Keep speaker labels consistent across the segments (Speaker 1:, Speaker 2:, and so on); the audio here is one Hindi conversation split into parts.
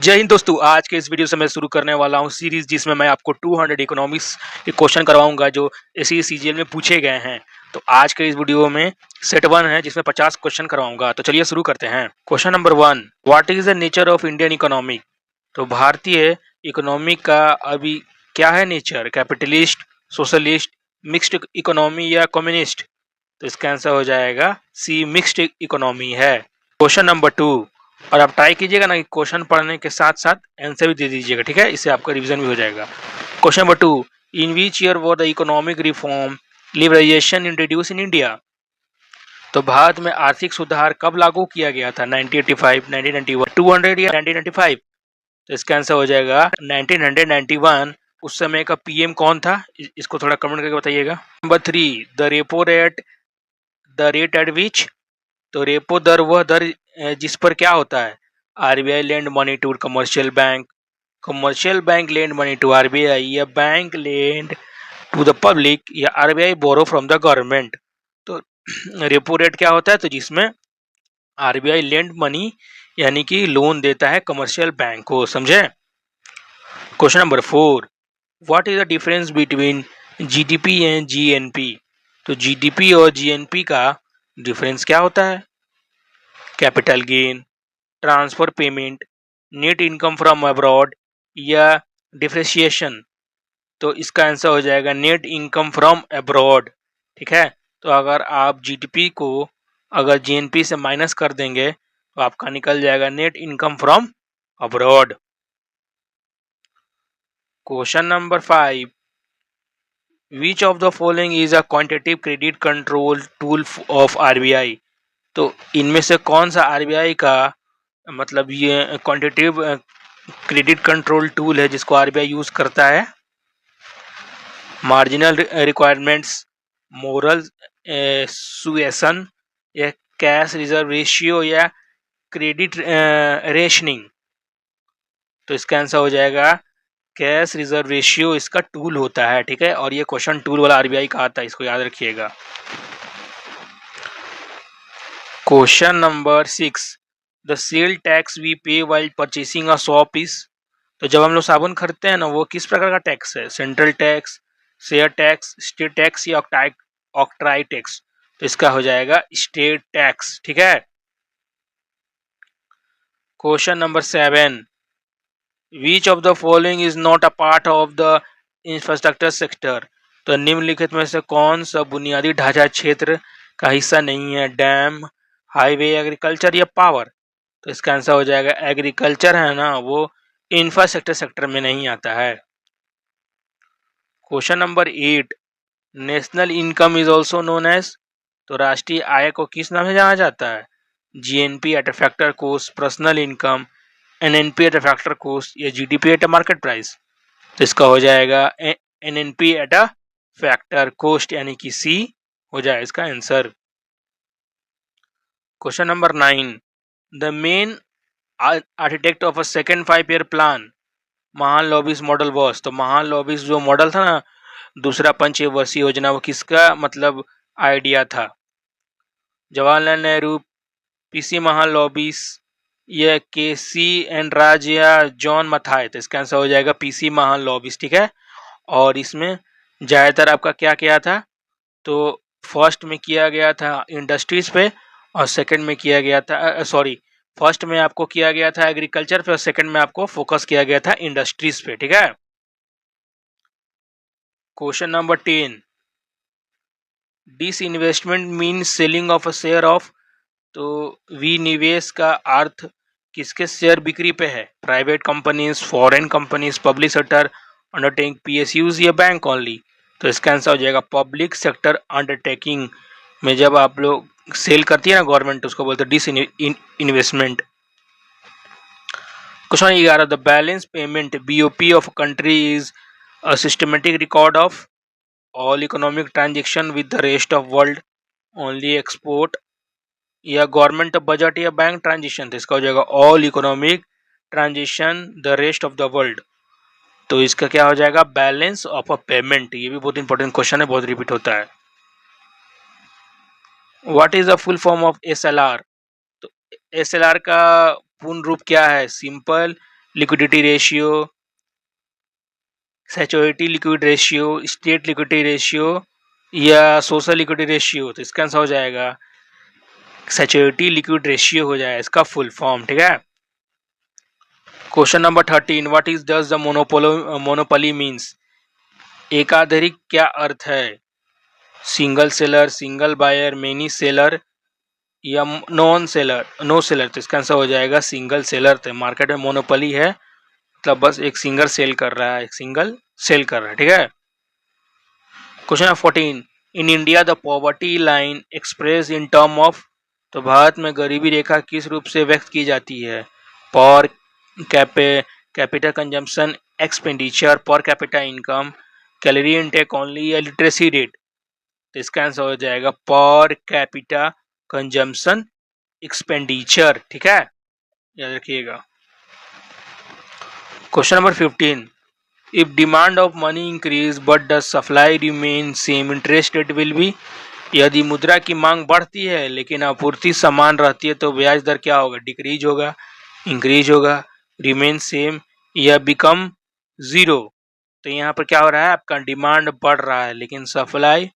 Speaker 1: जय हिंद दोस्तों। आज के इस वीडियो से मैं शुरू करने वाला हूं सीरीज जिसमें मैं आपको 200 इकोनॉमिक्स के क्वेश्चन करवाऊंगा जो इसी सीजीएल में पूछे गए हैं। तो आज के इस वीडियो में सेट 1 है जिसमें 50 क्वेश्चन करवाऊंगा। तो चलिए शुरू करते हैं। Question number 1, what is the nature of Indian economic. तो भारतीय इकोनॉमिक का अभी क्या है nature, capitalist, socialist, mixed economy या कम्युनिस्ट। तो इसका आंसर हो जाएगा सी, मिक्स्ड इकोनॉमी है। क्वेश्चन नंबर 2, और आप ट्राई कीजिएगा ना कि क्वेश्चन पढ़ने के साथ साथ आंसर भी दे दीजिएगा, ठीक है, इससे आपका रिवीजन भी हो जाएगा। Question number 2, in which year was the economic reform liberalisation introduce in India. तो भारत में आर्थिक सुधार कब लागू किया गया था, 1985, 1991, 200 या 1995। तो इसका आंसर हो जाएगा 1991। उस समय का पीएम कौन था, इसको थोड़ा कमेंट करके बताइएगा। नंबर 3, द रेट एट विच। तो रेपो दर वह दर जिस पर क्या होता है, RBI lend money to commercial bank, commercial bank lend money to RBI, या bank lend to the public, या RBI borrow from the government. तो रेपो रेट क्या होता है, तो जिसमें आरबीआई लेंड मनी यानी कि लोन देता है कमर्शियल बैंक को, समझे। Question number 4, what is the difference between GDP and GNP. तो जीडीपी और जीएनपी का डिफरेंस क्या होता है, capital gain, transfer payment, net income from abroad, या डिफ्रेशिएशन। तो इसका आंसर हो जाएगा नेट इनकम फ्रॉम अब्रॉड, ठीक है। तो अगर आप जीडीपी को अगर जीएनपी से माइनस कर देंगे तो आपका निकल जाएगा net income from abroad. Question number 5, which of the following is a quantitative credit control tool of RBI. तो इनमें से कौन सा आरबीआई का मतलब ये क्वांटिटेटिव क्रेडिट कंट्रोल टूल है जिसको आरबीआई यूज करता है, मार्जिनल रिक्वायरमेंट्स, मोरल सुएसन, या कैश रिजर्व रेशियो, या क्रेडिट रेशनिंग। तो इसका आंसर हो जाएगा कैश रिजर्व रेशियो इसका टूल होता है, ठीक है। और ये क्वेश्चन टूल वाला आरबीआई का आता है, इसको याद रखिएगा। Question number 6, the sale tax we pay while purchasing a shop is. तो जब हम लोग साबुन खरीदते हैं ना, वो किस प्रकार का टैक्स है, central tax, share tax, state tax, या ऑक्ट्राई टैक्स। तो इसका हो जाएगा स्टेट टैक्स, ठीक है। Question number 7, which of the following is not a part of the infrastructure sector. तो निम्नलिखित में से कौन सा बुनियादी ढांचा क्षेत्र का हिस्सा नहीं है, डैम, हाईवे, एग्रीकल्चर, या पावर। तो इसका आंसर हो जाएगा एग्रीकल्चर है ना, वो इंफ्रास्ट्रक्चर सेक्टर में नहीं आता है। Question number 8, national income is also known as. तो राष्ट्रीय आय को किस नाम से जाना जाता है, GNP at a factor cost, personal income, NNP at a factor cost, या GDP at a market price. तो इसका हो जाएगा NNP at a factor cost, यानी कि सी हो जाए इसका answer. Question number 9, the main architect of a second 5 year plan Mahalanobis model was. तो महान लॉबिस जो मॉडल था ना, दूसरा पंचवर्षीय योजना, वो किसका मतलब आइडिया था, जवाहरलाल नेहरू, पीसी महान लॉबिस, या केसी एंड राज, या जॉन मथाई। तो इसका आंसर हो जाएगा पीसी महान लॉबिस, ठीक है। और इसमें ज्यादातर आपका क्या किया था, तो फर्स्ट में किया गया था इंडस्ट्रीज पे, और सेकंड में किया गया था सॉरी फर्स्ट में आपको किया गया था एग्रीकल्चर पे, और सेकंड में आपको फोकस किया गया था इंडस्ट्रीज पे, ठीक है। Question number 10, disinvestment mean selling of a share of. तो विनिवेश का अर्थ किसके शेयर बिक्री पे है, private companies, foreign companies, public sector undertaking, PSUs, या बैंक ओनली। तो इसका आंसर हो जाएगा पब्लिक सेक्टर अंडरटेकिंग में जब आप लोग सेल करती है ना गवर्नमेंट, उसको बोलते हैं disinvestment. Question 11, the balance payment BOP of country is a systematic record of all economic transaction with the rest of world, only export, या गवर्नमेंट बजट, या बैंक ट्रांजिशन। तो इसका हो जाएगा all economic transition the rest of the world. तो इसका क्या हो जाएगा बैलेंस ऑफ अ पेमेंट। ये भी बहुत इंपॉर्टेंट क्वेश्चन है, बहुत रिपीट होता है। What is the full form of SLR. तो एसएलआर का पूर्ण रूप क्या है, सिंपल लिक्विडिटी रेशियो, सैचुरेटी liquid ratio, state liquidity ratio या सोशल लिक्विडिटी रेशियो। तो इसका आंसर हो जाएगा सैचुरेटी लिक्विड रेशियो हो जाएगा इसका फुल फॉर्म। ठीक है। Question number 13, what is does the monopoly means. एकाधिक क्या अर्थ है। Single seller, single buyer, many seller या नो सेलर। तो इसका आंसर हो जाएगा सिंगल सेलर। तो मार्केट में मोनोपोली है मतलब बस एक सिंगल सेल कर रहा है, एक सिंगल सेल कर रहा है। ठीक है। Question number 14, in India the poverty line express in term of. तो भारत में गरीबी रेखा किस रूप से व्यक्त की जाती है। पर capital consumption, expenditure, per capita income, calorie intake only या लिटरेसी रेट। तो इसका आंसर हो जाएगा पर कैपिटा कंजम्पशन एक्सपेंडिचर। ठीक है, याद रखिएगा। Question number 15, if demand of money increase but the supply remain same, interest rate will be. यदि मुद्रा की मांग बढ़ती है लेकिन आपूर्ति समान रहती है तो ब्याज दर क्या होगा। डिक्रीज होगा, इंक्रीज होगा, रिमेन सेम या बिकम जीरो। तो यहाँ पर क्या हो रहा है, आपका डिमांड बढ़ रहा है लेकिन सप्लाई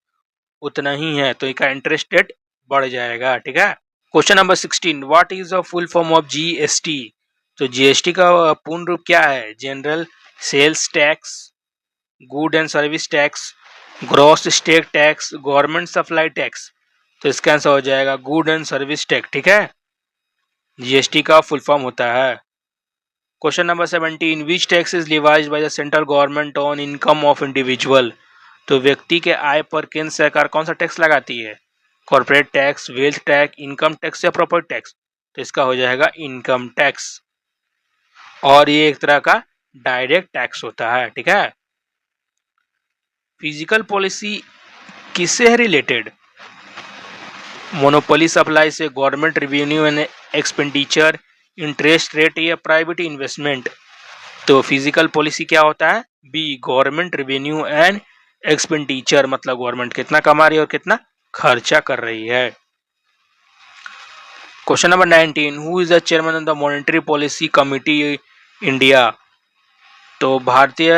Speaker 1: उतना ही है तो इसका इंटरेस्ट रेट बढ़ जाएगा। ठीक है। Question number 16, what is the full form of GST. तो जीएसटी का पूर्ण रूप क्या है। General sales tax, good and service tax, gross state tax, government supply tax. तो इसका आंसर हो जाएगा गुड एंड सर्विस टैक्स। ठीक है, जीएसटी का फुल फॉर्म होता है। Question number 17, which tax is levied by the central government on income of individual. तो व्यक्ति के आय पर केंद्र सरकार कौन सा टैक्स लगाती है। Corporate tax, wealth tax, income tax या प्रॉपर्टी टैक्स। तो इसका हो जाएगा इनकम टैक्स और ये एक तरह का डायरेक्ट टैक्स होता है। ठीक है। फिजिकल पॉलिसी किससे है रिलेटेड। मोनोपोली सप्लाई से, government revenue and expenditure, interest rate या प्राइवेट इन्वेस्टमेंट। तो फिजिकल पॉलिसी क्या होता है। B, government revenue and expenditure, मतलब गवर्नमेंट कितना कमा रही है और कितना खर्चा कर रही है। Question number 19, who is the chairman of the monetary policy committee India. तो भारतीय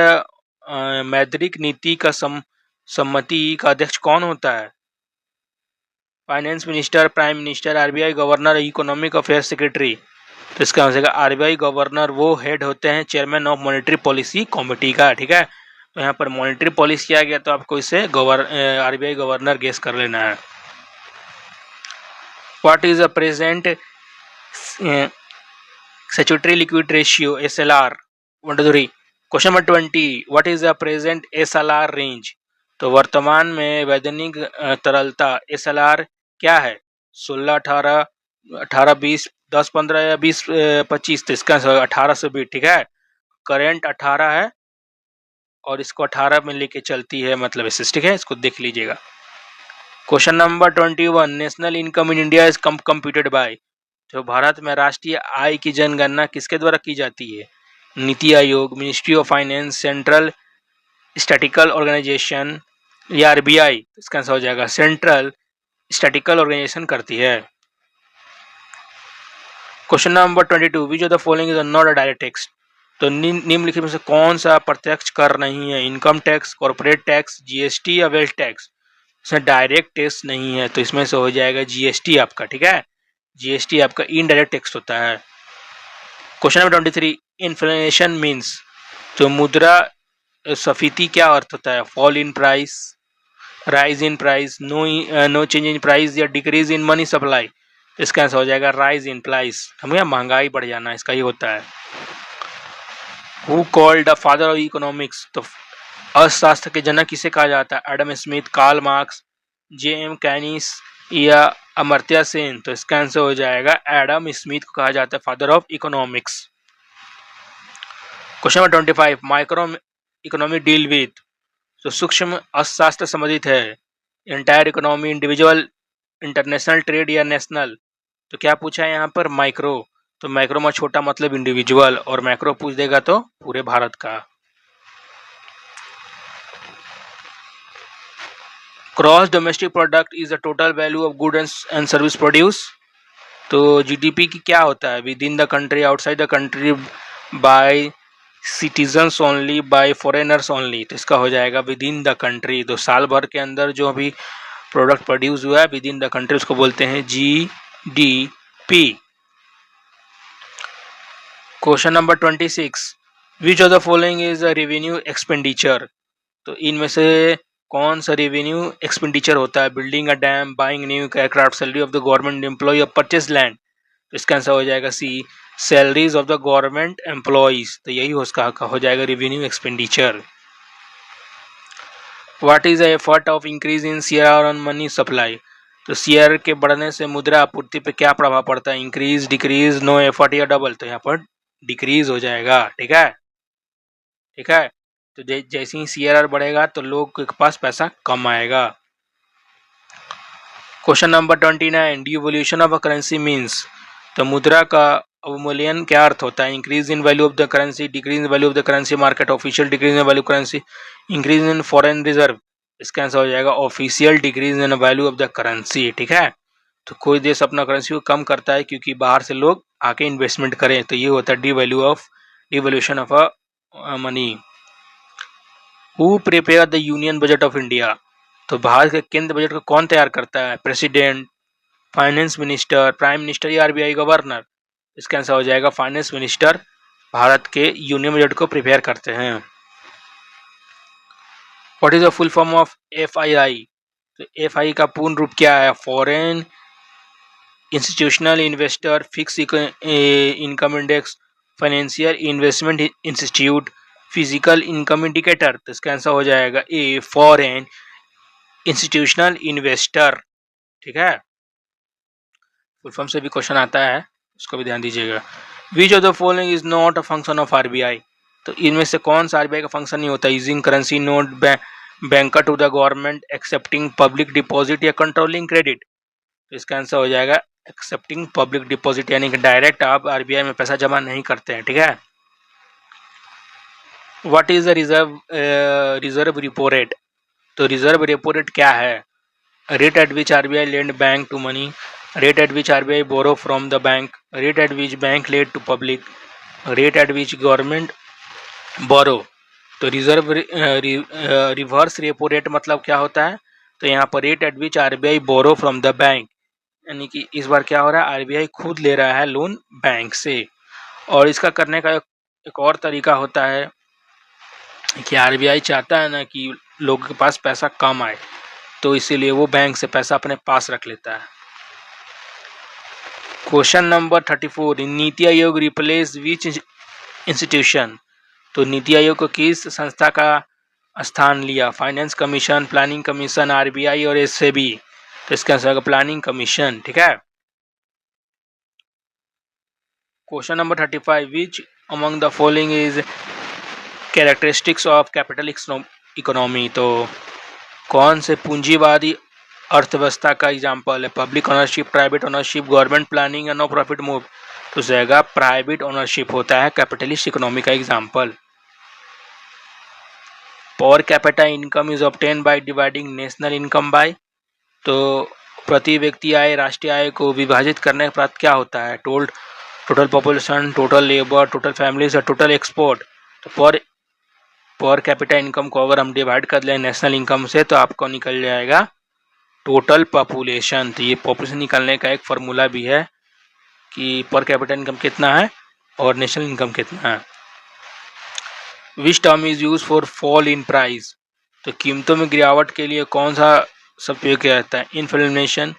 Speaker 1: मौद्रिक नीति का सम्मति का अध्यक्ष कौन होता है। Finance minister, prime minister, RBI governor, economic affairs secretary. तो इसका हो जाएगा आरबीआई गवर्नर, वो हेड होते हैं chairman of monetary policy committee का। ठीक है। तो यहाँ पर मॉनेटरी पॉलिसी किया गया तो आपको इसे आरबीआई गवर्नर गेस कर लेना है। What is the present statutory liquid ratio SLR. 1 to 3। Question number 20, what is the present SLR range. तो वर्तमान में वैधानिक तरलता एसएलआर क्या है। 16, 18, 18, 20, 10, 15 या 20, 25। तो इसका 18 से 20। ठीक है। करेंट 18 है और इसको 18 में लेके चलती है, मतलब ऐसे। ठीक है, इसको देख लीजिएगा। Question number 21, national income in India is computed by. तो भारत में राष्ट्रीय आय की जनगणना किसके द्वारा की जाती है। NITI Aayog, ministry of finance, central statical organisation या आरबीआई। इसका आंसर हो जाएगा सेंट्रल स्टैटिकल ऑर्गेनाइजेशन करती है। Question number 22, which of the following is not a direct tax. तो निम्नलिखित में से कौन सा प्रत्यक्ष कर नहीं है। Income tax, corporate tax, GST या वेल्थ टैक्स। इसमें डायरेक्ट टैक्स नहीं है तो इसमें से हो जाएगा जीएसटी आपका। ठीक है, जीएसटी आपका इनडायरेक्ट टैक्स होता है। Question number 23, inflation means. तो मुद्रा स्फीति क्या अर्थ होता है। Fall in price, rise in price, no change in price या डिक्रीज इन मनी सप्लाई। इसका आंसर हो जाएगा राइज इन प्राइस, हमें महंगाई बढ़ जाना, इसका ही होता है। Who called the father of economics. तो अर्थशास्त्र के जनक किसे कहा जाता है। Adam Smith, Karl Marx, J M. Keynes या अमर्त्य सेन। तो इसका आंसर हो जाएगा एडम स्मिथ को कहा जाता है father of economics. Question number 25, micro economy deal with. तो सूक्ष्म अर्थशास्त्र संबंधित है entire economy, individual, international trade या नेशनल। तो क्या पूछा है यहाँ पर माइक्रो। तो माइक्रो में छोटा मतलब इंडिविजुअल और मैक्रो पूछ देगा तो पूरे भारत का। Gross domestic product is the total value of goods and service produce. तो जीडीपी की क्या होता है। Within the country, outside the country, by citizens only, by foreigners only. तो इसका हो जाएगा विद इन द कंट्री। तो साल भर के अंदर जो भी प्रोडक्ट प्रोड्यूस हुआ है विद इन द कंट्री उसको बोलते हैं GDP। Question number 26, which of the following is a revenue expenditure. तो इनमें से कौन सा रेवेन्यू एक्सपेंडिचर होता है? Building a dam, buying new aircraft, salary of the government employ और परचेज लैंड। तो इसका आंसर हो जाएगा C, salaries of the government employees. तो यही उसका हो जाएगा revenue expenditure. What is the effort of increase in CR on money supply. तो सीआर के बढ़ने से मुद्रा आपूर्ति पे क्या प्रभाव पड़ता है? इंक्रीज, डिक्रीज, नो एफर्ट या डबल। तो यहाँ पर डिक्रीज हो जाएगा। ठीक है, ठीक है। तो जैसे ही सीआरआर बढ़ेगा तो लोग के पास पैसा कम आएगा। Question number 29, devolution of a currency means. तो मुद्रा का अवमूल्यन क्या अर्थ होता है? Increase in value of the currency, decrease in value of the currency market, official decrease in value currency, increase in foreign reserve. इसका आंसर हो जाएगा official decrease in value of the currency. ठीक है, तो कोई देश अपना करेंसी को कम करता है क्योंकि बाहर से लोग आके इन्वेस्टमेंट करें, तो ये होता है devaluation of a money. Who prepare the union budget of India. तो भारत के केंद्र बजट को कौन तैयार करता है? President, finance minister, prime minister या आरबीआई गवर्नर। इसका आंसर हो जाएगा फाइनेंस मिनिस्टर भारत के यूनियन बजट को प्रिपेयर करते हैं। What is the full form of FII। तो FII का पूर्ण रूप क्या है? Foreign institutional investor, fix income index, financial investment institute, physical income indicator. तो इसका आंसर हो जाएगा ए, फॉरेन इंस्टीट्यूशनल इन्वेस्टर। ठीक है, फुल फॉर्म से भी क्वेश्चन आता है, उसको भी ध्यान दीजिएगा। विच of the following is not a function of RBI. तो इनमें से कौन सा आरबीआई का फंक्शन नहीं होता? Using currency note, banker to the government, accepting public deposit या कंट्रोलिंग क्रेडिट। तो इसका आंसर हो जाएगा एक्सेप्टिंग पब्लिक डिपॉजिट, यानी कि डायरेक्ट आप आरबीआई में पैसा जमा नहीं करते हैं। ठीक है। What is the reserve repo rate. तो रिजर्व रेपो रेट क्या है? Rate at which RBI lend bank to money, rate at which RBI borrow from the bank, rate at which bank lend to public, rate at which government borrow. तो रिजर्व रिवर्स रेपो रेट मतलब क्या होता है? तो यहाँ पर rate at which RBI borrow from the bank, यानी कि इस बार क्या हो रहा है? आरबीआई खुद ले रहा है लोन बैंक से। और इसका करने का एक और तरीका होता है कि आरबीआई चाहता है ना कि लोगों के पास पैसा कम आए, तो इसीलिए वो बैंक से पैसा अपने पास रख लेता है। Question number 34, NITI Aayog replace विच इंस्टीट्यूशन। तो नीति आयोग को किस संस्था का स्थान लिया? Finance commission, planning commission, RBI और एसएबी। तो इसका आंसर होगा प्लानिंग कमीशन। ठीक है। Question number 35, which among the following is characteristics of capital economy. तो कौन से पूंजीवादी अर्थव्यवस्था का एग्जाम्पल है? Public ownership, private ownership, government planning या नो प्रॉफिट मूव। तो जाएगा प्राइवेट ओनरशिप होता है कैपिटलिस्ट इकोनॉमी का example. Per capita income is obtain by dividing national income by. तो प्रति व्यक्ति आय, राष्ट्रीय आय को विभाजित करने के बाद क्या होता है? Total population, total labour, total families और टोटल एक्सपोर्ट। तो पर कैपिटा इनकम को अगर हम डिवाइड कर लें नेशनल इनकम से तो आपको निकल जाएगा टोटल पॉपुलेशन। तो ये पॉपुलेशन निकालने का एक फार्मूला भी है कि पर कैपिटा इनकम कितना है और नेशनल इनकम कितना है। Which term is use for fall in price. तो कीमतों में गिरावट के लिए कौन सा शब्द प्रयोग किया जाता है? इन्फ्लेशन,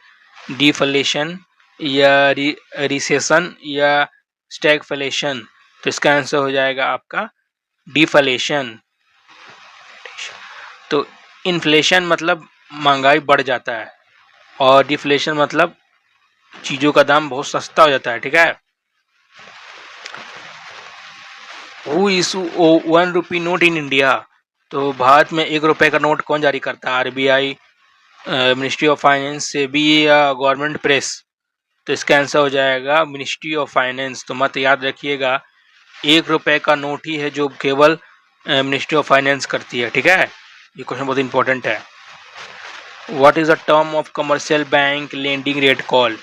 Speaker 1: डिफ्लेशन या रिसेशन या स्टैगफ्लेशन। तो इसका आंसर हो जाएगा आपका डिफ्लेशन। तो इन्फ्लेशन मतलब महंगाई बढ़ जाता है और डिफ्लेशन मतलब चीज़ों का दाम बहुत सस्ता हो जाता है। ठीक है। Who issue 1 rupee note in India. तो भारत में 1 रुपये का नोट कौन जारी करता है? RBI, ministry of finance, SEBI या गवर्नमेंट प्रेस। तो इसका आंसर हो जाएगा मिनिस्ट्री ऑफ फाइनेंस। तो मत याद रखिएगा 1 रुपये का नोट ही है जो केवल मिनिस्ट्री ऑफ फाइनेंस करती है। ठीक है, ये क्वेश्चन बहुत इंपॉर्टेंट है। What is the term of commercial bank lending rate call.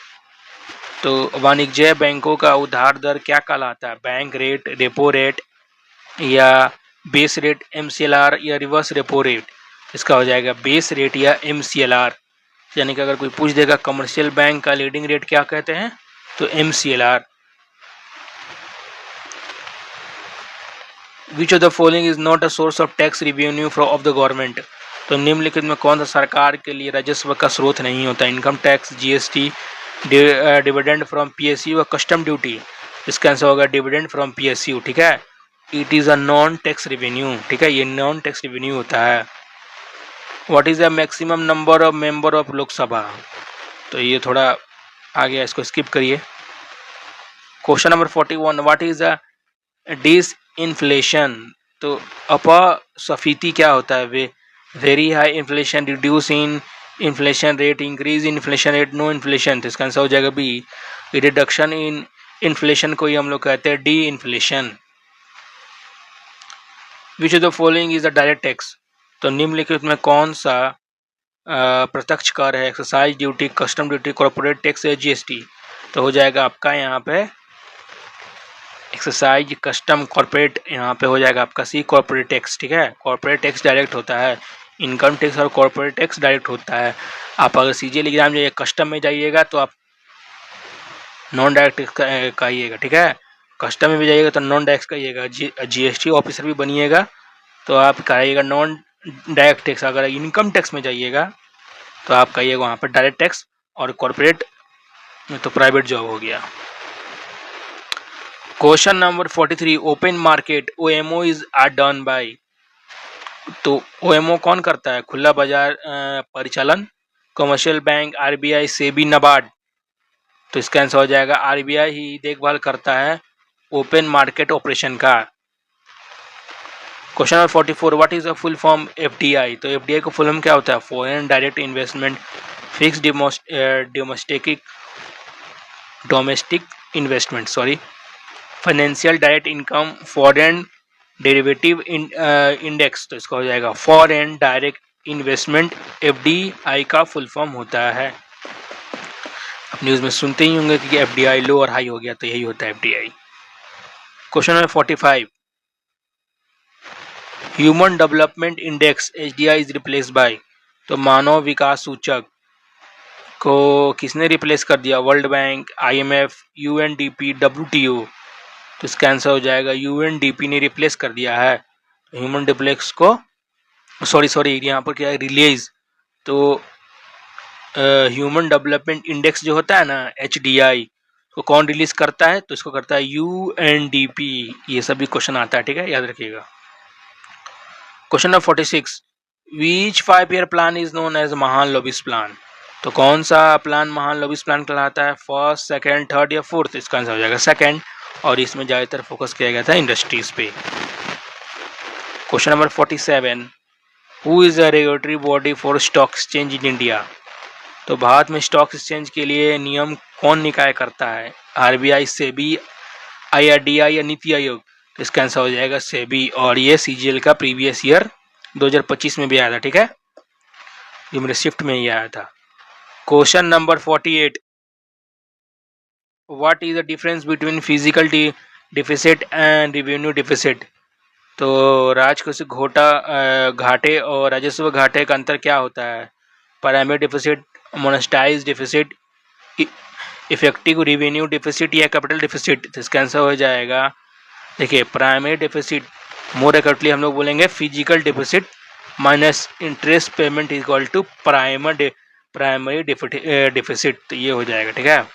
Speaker 1: तो वाणिज्य बैंकों का उधार दर क्या कहलाता है? बैंक रेट, रेपो रेट या बेस रेट, MCLR या रिवर्स रेपो रेट? इसका हो जाएगा बेस रेट या MCLR। यानी कि अगर कोई पूछ देगा कमर्शियल बैंक का लीडिंग रेट क्या कहते हैं, तो MCLR। Which of the following is not a source of tax revenue of the government? तो निम्नलिखित में कौन सा सरकार के लिए राजस्व का स्रोत नहीं होता? Income tax, GST, dividend from PSU और कस्टम ड्यूटी। इसका आंसर होगा डिविडेंड फ्रॉम PSU। ठीक है, it is a non tax revenue. ठीक है, ये नॉन टैक्स रिवेन्यू होता है। What is the maximum number of member of Lok Sabha? तो ये थोड़ा आ गया, इसको स्किप करिए। Question number 41, what is the disinflation? तो अपस्फीति क्या होता है? Way very high inflation, reduce in inflation rate, increase inflation rate, no inflation. तो इसका आंसर हो जाएगा बी, रिडक्शन इन इन्फ्लेशन को ही हम लोग कहते हैं D inflation. Which of the following is the direct tax? तो निम्नलिखित में कौन सा प्रत्यक्ष कर है? Excise duty, custom duty, corporate tax या GST? तो हो जाएगा आपका यहाँ पे एक्साइज, कस्टम, कॉर्पोरेट, यहाँ पे हो जाएगा आपका सी, कॉर्पोरेट टैक्स। ठीक है, कॉर्पोरेट टैक्स डायरेक्ट होता है, इनकम टैक्स और कॉर्पोरेट टैक्स डायरेक्ट होता है। आप अगर CGL एग्जाम जाइए, कस्टम में जाइएगा तो आप नॉन डायरेक्ट टैक्स कहिएगा। ठीक है, कस्टम में भी जाइएगा तो नॉन डायरेक्ट कहिएगा। GST ऑफिसर भी बनिएगा तो आप कहिएगा नॉन डायरेक्ट टैक्स। अगर इनकम टैक्स में जाइएगा तो आप कहिएगा वहाँ पर डायरेक्ट टैक्स, और कॉर्पोरेट में तो प्राइवेट जॉब हो गया। Question number 43, open market OMO is are done by? तो OMO कौन करता है? खुला बाजार परिचालन, commercial bank, RBI, SEBI, NABARD. तो इसका आंसर हो जाएगा RBI ही देखभाल करता है ओपन मार्केट ऑपरेशन का। Question number 44, what is the full form FDI? तो FDI का फुल फॉर्म क्या होता है? Foreign direct investment, fix domestic investment, financial direct income, foreign derivative index. तो इसका हो जाएगा फॉरेन डायरेक्ट इन्वेस्टमेंट, FDI का फुल फॉर्म होता है। आप न्यूज़ में सुनते ही होंगे कि FDI लो और हाई हो गया, तो यही होता है FDI। Question number 45, human development index HDI is replace by? तो मानव विकास सूचक को किसने रिप्लेस कर दिया? World bank, IMF, UNDP, WTO। तो इसका आंसर हो जाएगा UNDP ने रिप्लेस कर दिया है ह्यूमन डेवलप्स को। सॉरी यहाँ पर क्या है? रिलीज। तो ह्यूमन डेवलपमेंट इंडेक्स जो होता है ना, HDI, को कौन रिलीज करता है? तो इसको करता है UNDP। ये सभी क्वेश्चन आता है, ठीक है, याद रखिएगा। Question number 46, which 5-year plan is known as Mahalanobis plan? तो कौन सा प्लान महान लोबिस प्लान कहलाता है? फर्स्ट, सेकंड, थर्ड या फोर्थ? इसका आंसर हो जाएगा सेकंड, और इसमें ज़्यादातर फोकस किया गया था इंडस्ट्रीज पे। Question number 47, who is the regulatory body for stock exchange in India? तो भारत में स्टॉक एक्सचेंज के लिए नियम कौन निकाय करता है? RBI, सेबी, IRDI या नीति आयोग? तो इसका आंसर हो जाएगा सेबी, और ये CGL का प्रीवियस ईयर 2025 में भी आया था। ठीक है, ये मेरे शिफ्ट में ही आया था। Question number 48, what is the difference between physical deficit and revenue deficit? तो राजकोषीय घाटे और राजस्व घाटे का अंतर क्या होता है? Primary deficit, monetize deficit, effective revenue deficit या कैपिटल डिफिसिट? तो इसका आंसर हो जाएगा, देखिए, प्राइमरी डिफिसिट, मोर एक्यूरेटली हम लोग बोलेंगे physical deficit minus interest payment equal to primary deficit. तो ये हो जाएगा, ठीक है,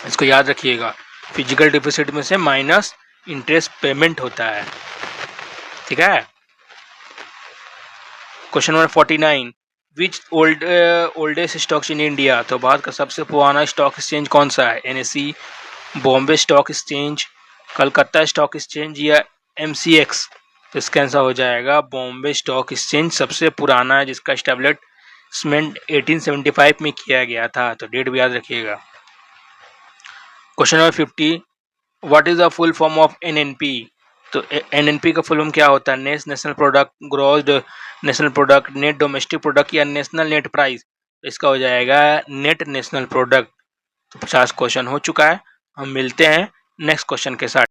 Speaker 1: इसको याद रखिएगा। फिजिकल डिफिसिट में से माइनस इंटरेस्ट पेमेंट होता है, ठीक है। क्वेश्चन नंबर 49, विच ओल्डेस्ट स्टॉक्स इन इंडिया? तो भारत का सबसे पुराना स्टॉक एक्सचेंज कौन सा है? NSE, Bombay stock exchange, Calcutta stock exchange या MCX? तो इसका आंसर हो जाएगा बॉम्बे स्टॉक एक्सचेंज सबसे पुराना है, जिसका एस्टेब्लिशमेंट 1875 में किया गया था। तो डेट भी याद रखिएगा। Question number 50, what is the full form of NNP? तो NNP का फुल फॉर्म क्या होता है? National product, gross national product, net domestic product या नेशनल नेट प्राइस? इसका हो जाएगा नेट नेशनल प्रोडक्ट। तो 50 क्वेश्चन हो चुका है। हम मिलते हैं नेक्स्ट क्वेश्चन के साथ।